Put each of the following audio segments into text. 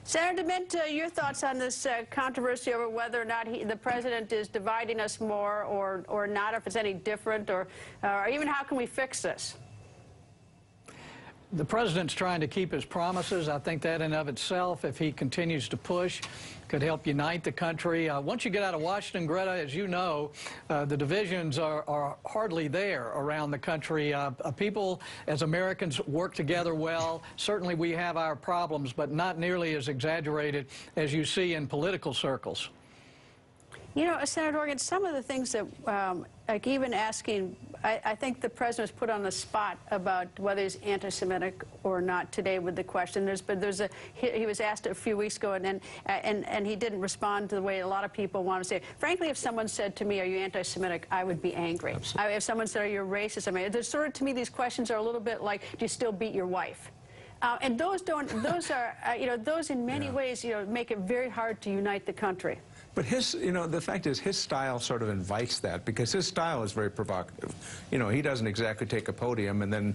Senator DeMint, your thoughts on this controversy over whether or not the president is dividing us more or not, if it's any different, or even how can we fix this? The president's trying to keep his promises. I think that in and of itself, if he continues to push, could help unite the country. Once you get out of Washington, Greta, as you know, the divisions are hardly there around the country. People, as Americans, work together well. Certainly we have our problems, but not nearly as exaggerated as you see in political circles. You know, Senator Organ, some of the things that, like even asking, I think the president was put on the spot about whether he's anti-Semitic or not today with the question. He was asked a few weeks ago, and he didn't respond to the way a lot of people want to say. Frankly, if someone said to me, "Are you anti-Semitic?" I would be angry. If someone said, "Are you racist?" I mean, there's sort of, to me, these questions are a little bit like, "Do you still beat your wife?" And those are, those in many ways, make it very hard to unite the country. But the fact is, his style sort of invites that, because his style is very provocative. He doesn't exactly take a podium and then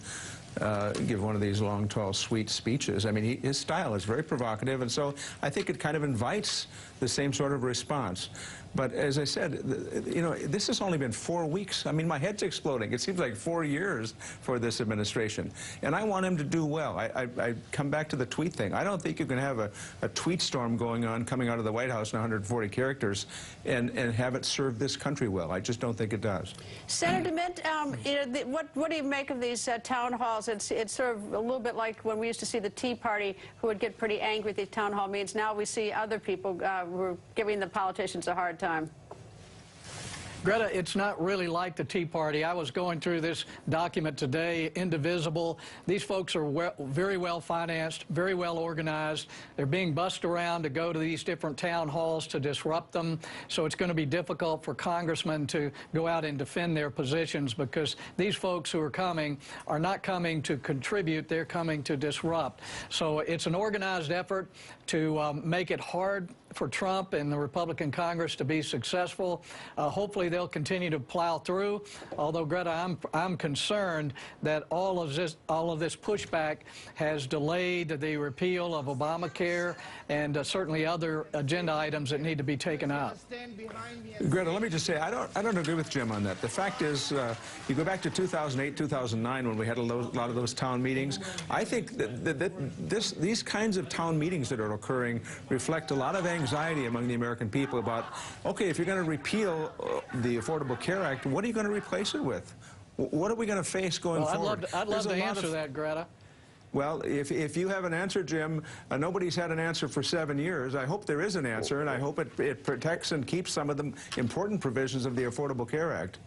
give one of these long, tall, sweet speeches. I mean, his style is very provocative, and so I think it kind of invites the same sort of response. But as I said, this has only been 4 weeks. I mean, my head's exploding. It seems like 4 years for this administration. And I want him to do well. I come back to the tweet thing. I don't think you can have a tweet storm going on coming out of the White House in 140 characters and have it serve this country well. I just don't think it does. Senator DeMint, what do you make of these town halls? It's sort of a little bit like when we used to see the Tea Party, who would get pretty angry at the town hall meetings. Now we see other people who are giving the politicians a hard time. Greta, it's not really like the Tea Party. I was going through this document today, Indivisible. These folks are very well financed, very well organized. They're being bussed around to go to these different town halls to disrupt them. So it's going to be difficult for congressmen to go out and defend their positions, because these folks who are coming are not coming to contribute, they're coming to disrupt. So it's an organized effort to make it hard for Trump and the Republican Congress to be successful. Hopefully they'll continue to plow through. Although, Greta, I'm concerned that all of this pushback has delayed the repeal of Obamacare and certainly other agenda items that need to be taken up. Greta, let me just say, I don't agree with Jim on that. The fact is, you go back to 2008, 2009, when we had a lot of those town meetings. I think that these kinds of town meetings that are occurring reflect a lot of anxiety among the American people about, okay, if you're going to repeal the Affordable Care Act, what are you going to replace it with? What are we going to face going forward? I'd love to answer that, Greta. Well, if you have an answer, Jim, nobody's had an answer for 7 years. I hope there is an answer, and I hope it protects and keeps some of the important provisions of the Affordable Care Act.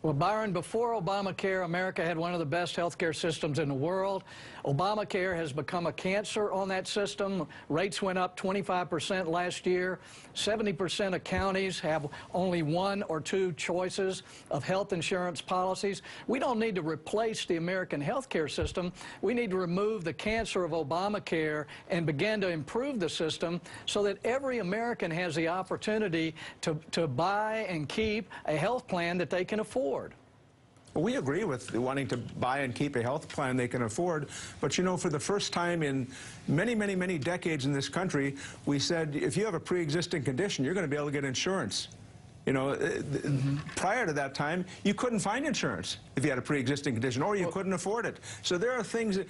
Well, Byron, before Obamacare, America had one of the best health care systems in the world. Obamacare has become a cancer on that system. Rates went up 25% last year. 70% of counties have only 1 or 2 choices of health insurance policies. We don't need to replace the American health care system. We need to remove the cancer of Obamacare and begin to improve the system so that every American has the opportunity to buy and keep a health plan that they can afford. Well, we agree with wanting to buy and keep a health plan they can afford, but for the first time in many, many, many decades in this country, we said if you have a pre-existing condition, you're going to be able to get insurance. Prior to that time, you couldn't find insurance if you had a pre-existing condition, or you couldn't afford it. So there are things that,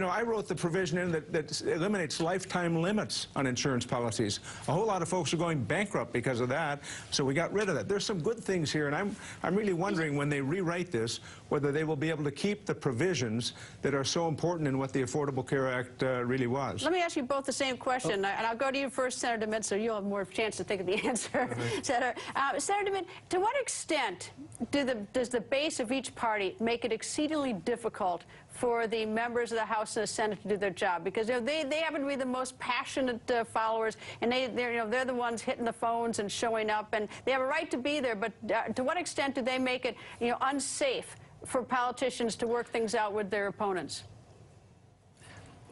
I wrote the provision in that eliminates lifetime limits on insurance policies. A whole lot of folks are going bankrupt because of that, so we got rid of that. There's some good things here, and I'm really wondering when they rewrite this, whether they will be able to keep the provisions that are so important in what the Affordable Care Act really was. Let me ask you both the same question, and I'll go to you first, Senator DeMint, so you'll have more chance to think of the answer. Senator DeMint, to what extent does the base of each party make it exceedingly difficult for the members of the House and the Senate to do their job? Because they happen to be the most passionate followers, and they're the ones hitting the phones and showing up, and they have a right to be there. But to what extent do they make it unsafe for politicians to work things out with their opponents?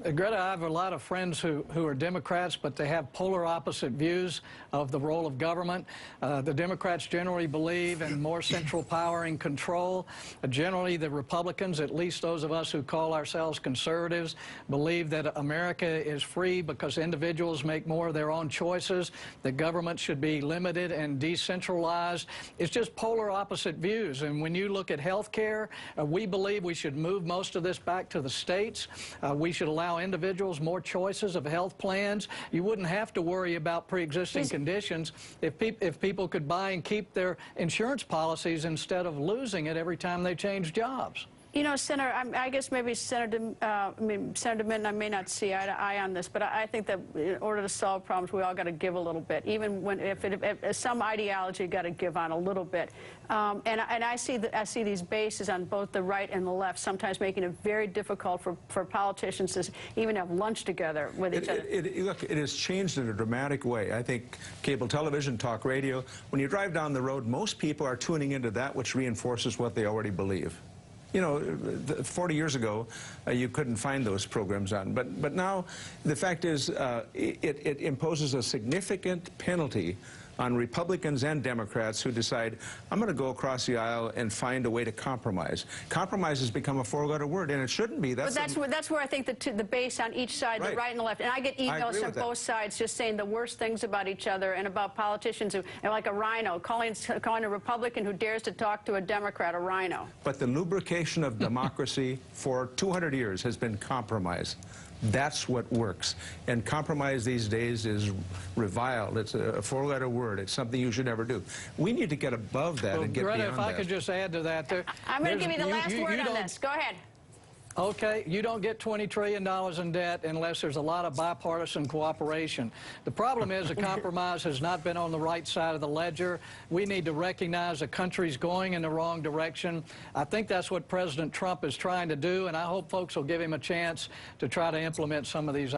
Greta, I have a lot of friends who are Democrats, but they have polar opposite views of the role of government. The Democrats generally believe in more central power and control. Generally, the Republicans, at least those of us who call ourselves conservatives, believe that America is free because individuals make more of their own choices, that government should be limited and decentralized. It's just polar opposite views. And when you look at health care, we believe we should move most of this back to the states. We should allow individuals more choices of health plans. You wouldn't have to worry about pre-existing conditions if people could buy and keep their insurance policies instead of losing it every time they change jobs. You know, Senator, I guess maybe Senator DeMint and I may not see eye to eye on this, but I think that in order to solve problems, we all got to give a little bit. Even when if some ideology got to give on a little bit. And I see these bases on both the right and the left, sometimes making it very difficult for politicians to even have lunch together with each other. Look, it has changed in a dramatic way. I think cable television, talk radio, when you drive down the road, most people are tuning into that which reinforces what they already believe. You know, 40 years ago, you couldn't find those programs on. But now, the fact is, it imposes a significant penalty on Republicans and Democrats who decide, I'm going to go across the aisle and find a way to compromise. Compromise has become a four-letter word, and it shouldn't be. But that's where I think the base on each side, the right and the left, and I get emails from both sides just saying the worst things about each other and about politicians who, and like a rhino, calling a Republican who dares to talk to a Democrat a rhino. But the lubrication of democracy for 200 years has been compromise. That's what works. And compromise these days is reviled. It's a four-letter word. It's something you should never do. We need to get above that and get Greta, beyond that. if I could just add to that. I'm going to give you the last word on this. Go ahead. Okay, you don't get $20 trillion in debt unless there's a lot of bipartisan cooperation. The problem is the compromise has not been on the right side of the ledger. We need to recognize the country's going in the wrong direction. I think that's what President Trump is trying to do, and I hope folks will give him a chance to try to implement some of these